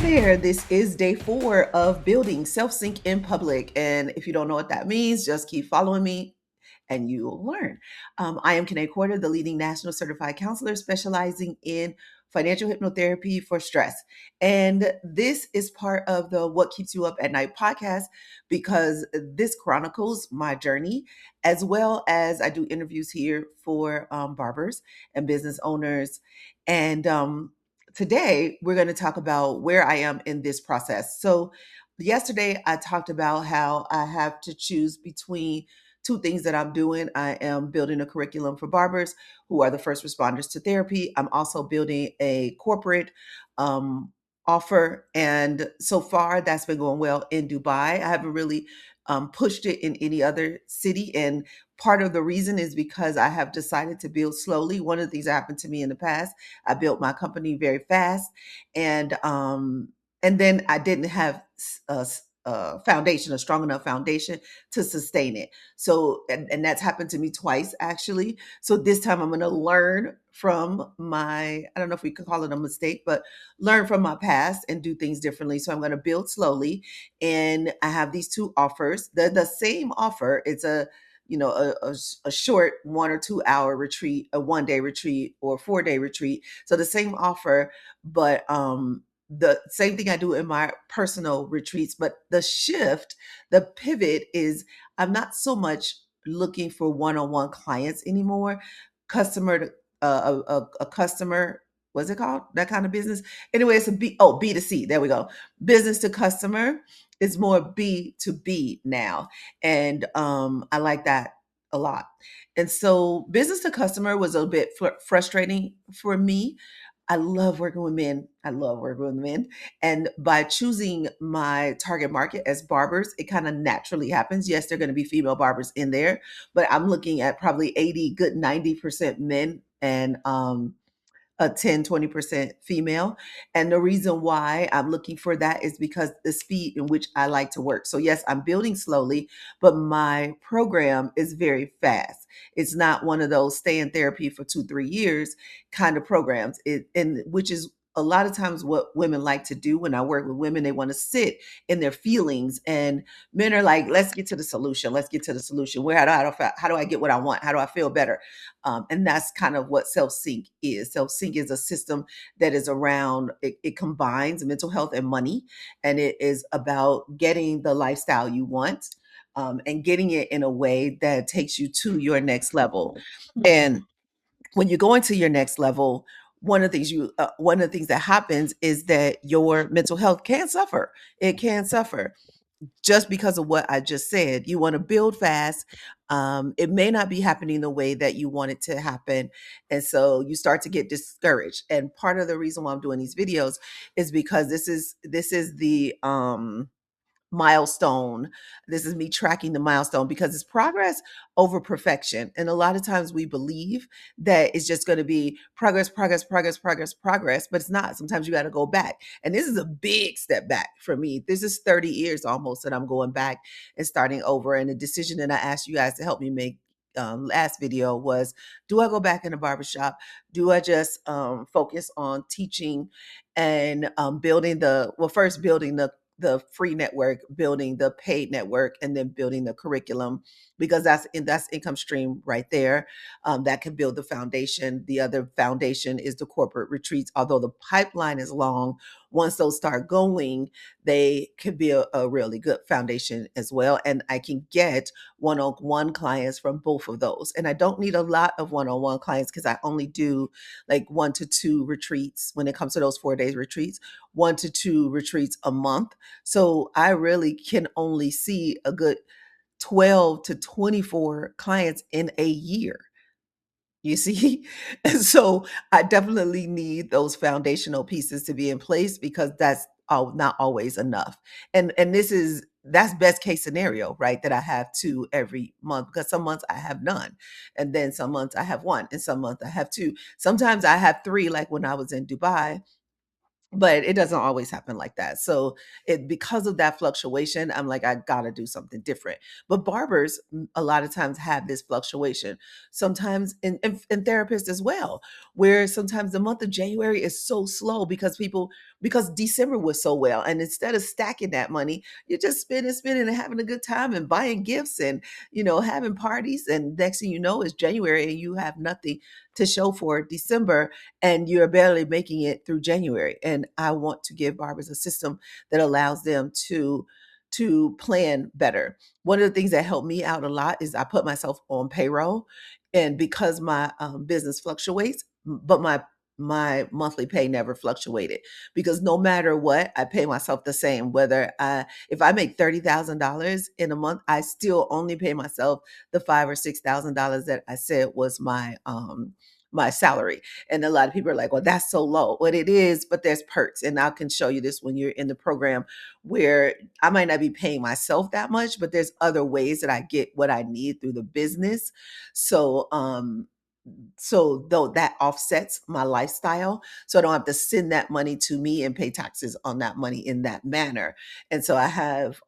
there. This is day 4 of building self sync in public. And if you don't know what that means, just keep following me and you will learn. I am Kiné Corder, the leading national certified counselor specializing in financial hypnotherapy for stress. And this is part of the What Keeps You Up at Night podcast because this chronicles my journey, as well as I do interviews here for barbers and business owners. And today we're going to talk about where I am in this process. So, yesterday I talked about how I have to choose between two things that I'm doing. I am building a curriculum for barbers who are the first responders to therapy. I'm also building a corporate offer. And so far, that's been going well in Dubai. I haven't really pushed it in any other city. And part of the reason is because I have decided to build slowly. One of the things that happened to me in the past, I built my company very fast. And then I didn't have a foundation, a strong enough foundation to sustain it. So, and that's happened to me twice actually. So this time I'm going to learn from I don't know if we could call it a mistake, but learn from my past and do things differently. So I'm going to build slowly. And I have these two offers. The same offer. It's a short 1 or 2 hour retreat, a 1 day retreat or 4 day retreat. So the same offer, but the same thing I do in my personal retreats, but the pivot is I'm not so much looking for one-on-one clients anymore. Customer to a customer, what's it called? That kind of business. Anyway, it's B2C. There we go. Business to customer is more B to B now. And I like that a lot. And so business to customer was a bit frustrating for me. I love working with men. I love working with men. And by choosing my target market as barbers, it kind of naturally happens. Yes, there are going to be female barbers in there, but I'm looking at probably 80, good 90% men and a 10-20% female. And the reason why I'm looking for that is because the speed in which I like to work. So yes, I'm building slowly, but my program is very fast. It's not one of those stay in therapy for 2-3 years kind of programs. And which is a lot of times what women like to do. When I work with women, they want to sit in their feelings, and men are like, let's get to the solution. Let's get to the solution. How do I get what I want? How do I feel better? And that's kind of what self sync is. Self sync is a system that is around, it combines mental health and money, and it is about getting the lifestyle you want, and getting it in a way that takes you to your next level. And when you go into your next level, one of the things that happens is that your mental health can suffer. It can suffer just because of what I just said. You want to build fast. It may not be happening the way that you want it to happen. And so you start to get discouraged. And part of the reason why I'm doing these videos is because this is the milestone. This is me tracking the milestone because it's progress over perfection. And a lot of times we believe that it's just going to be progress, progress, progress, progress, progress, but it's not. Sometimes you got to go back. And this is a big step back for me. This is 30 years almost that I'm going back and starting over. And the decision that I asked you guys to help me make last video was, do I go back in the barbershop? Do I just focus on teaching and first building the free network, building the paid network, and then building the curriculum, because that's income stream right there. That can build the foundation. The other foundation is the corporate retreats. Although the pipeline is long, once those start going, they could be a really good foundation as well. And I can get one-on-one clients from both of those. And I don't need a lot of one-on-one clients because I only do like 1 to 2 retreats when it comes to those 4 days retreats, 1 to 2 retreats a month. So I really can only see a good 12 to 24 clients in a year. You see? And so I definitely need those foundational pieces to be in place because that's not always enough. And that's best case scenario, right? That I have two every month, because some months I have none. And then some months I have one, and some months I have two. Sometimes I have three, like when I was in Dubai. but it doesn't always happen like that. So it because of that fluctuation, I'm like, I gotta do something different. But barbers a lot of times have this fluctuation. Sometimes and therapists as well, where sometimes the month of January is so slow because December was so well. And instead of stacking that money, you're just spending and having a good time and buying gifts and having parties. And next thing you know is January and you have nothing to show for December and you're barely making it through January. And I want to give barbers a system that allows them to plan better. One of the things that helped me out a lot is I put myself on payroll, and because my business fluctuates, but my monthly pay never fluctuated because no matter what, I pay myself the same. Whether if I make $30,000 in a month, I still only pay myself the $5,000 or $6,000 that I said was my salary. And a lot of people are like, well, that's so low. What it is, but there's perks. And I can show you this when you're in the program where I might not be paying myself that much, but there's other ways that I get what I need through the business. So though that offsets my lifestyle, so I don't have to send that money to me and pay taxes on that money in that manner. And so I have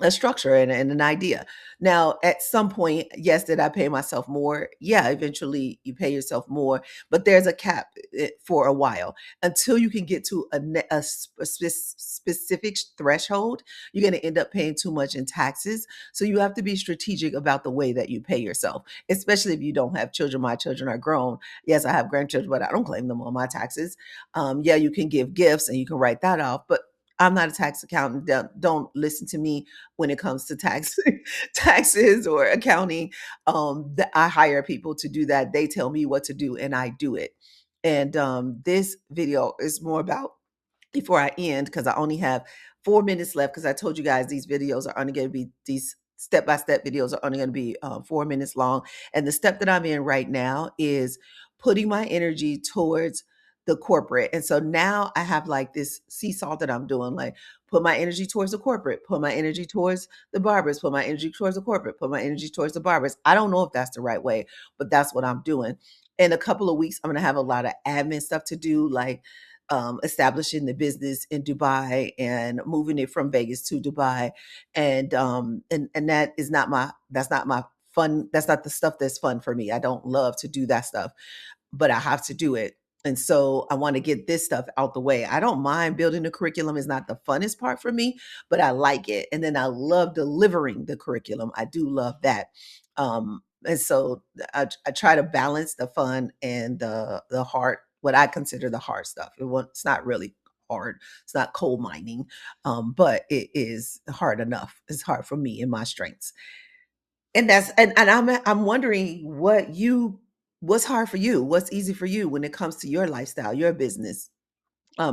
a structure and an idea. Now, at some point, yes, did I pay myself more? Yeah, eventually you pay yourself more, but there's a cap for a while until you can get to a specific threshold. You're going to end up paying too much in taxes. So you have to be strategic about the way that you pay yourself, especially if you don't have children. My children are grown. Yes, I have grandchildren, but I don't claim them on my taxes. Yeah, you can give gifts and you can write that off, but I'm not a tax accountant. Don't listen to me when it comes to taxes or accounting. That I hire people to do that. They tell me what to do and I do it. And this video is more about, before I end, because I only have 4 minutes left, because I told you guys these videos are only going to be, these step-by-step videos are only going to be 4 minutes long. And the step that I'm in right now is putting my energy towards the corporate. And so now I have like this seesaw that I'm doing, like put my energy towards the corporate, put my energy towards the barbers, put my energy towards the corporate, put my energy towards the barbers. I don't know if that's the right way, but that's what I'm doing. In a couple of weeks, I'm going to have a lot of admin stuff to do, like establishing the business in Dubai and moving it from Vegas to Dubai. And that is not that's not my fun. That's not the stuff that's fun for me. I don't love to do that stuff, but I have to do it. And so I want to get this stuff out the way. I don't mind building the curriculum, is not the funnest part for me, but I like it. And then I love delivering the curriculum. I do love that. And so I try to balance the fun and the hard, what I consider the hard stuff. It's not really hard. It's not coal mining, but it is hard enough. It's hard for me and my strengths. And I'm wondering what's hard for you? What's easy for you when it comes to your lifestyle, your business,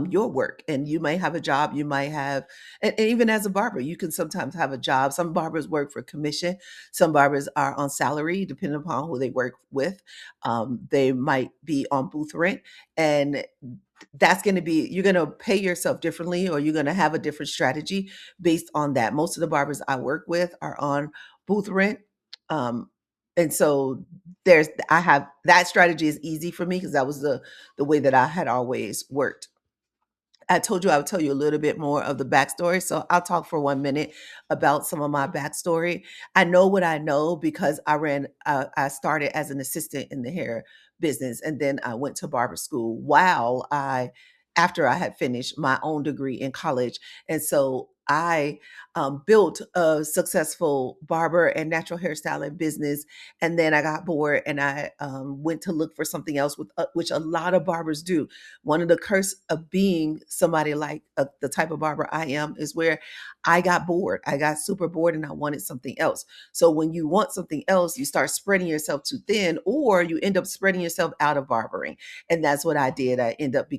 your work? And you may have a job, you might have, and even as a barber, you can sometimes have a job. Some barbers work for commission, some barbers are on salary, depending upon who they work with. They might be on booth rent, and that's going to be, you're going to pay yourself differently, or you're going to have a different strategy based on that. Most of the barbers I work with are on booth rent. Um, and so I have that strategy is easy for me because that was the way that I had always worked. I told you I would tell you a little bit more of the backstory. So I'll talk for 1 minute about some of my backstory. I know what I know because I started as an assistant in the hair business, and then I went to barber school after I had finished my own degree in college. And so I built a successful barber and natural hairstyling business. And then I got bored and I went to look for something else, which a lot of barbers do. One of the curse of being somebody like the type of barber I am is where I got bored. I got super bored and I wanted something else. So when you want something else, you start spreading yourself too thin, or you end up spreading yourself out of barbering. And that's what I did. I ended up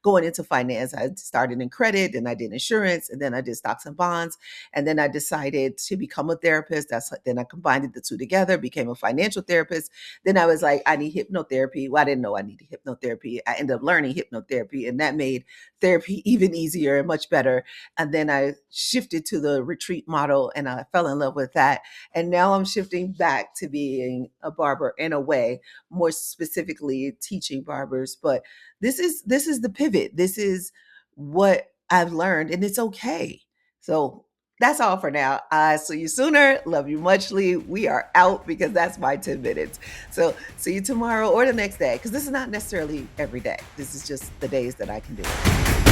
going into finance. I started in credit and I did insurance, and then I did stocks and bonds. And then I decided to become a therapist. Then I combined the two together, became a financial therapist. Then I was like, I need hypnotherapy. Well, I didn't know I needed hypnotherapy. I ended up learning hypnotherapy, and that made therapy even easier and much better. And then I shifted to the retreat model, and I fell in love with that. And now I'm shifting back to being a barber in a way, more specifically teaching barbers. But this is the pivot. This is what I've learned, and it's okay. So that's all for now. I see you sooner. Love you muchly. We are out because that's my 10 minutes. So see you tomorrow or the next day, because this is not necessarily every day. This is just the days that I can do it.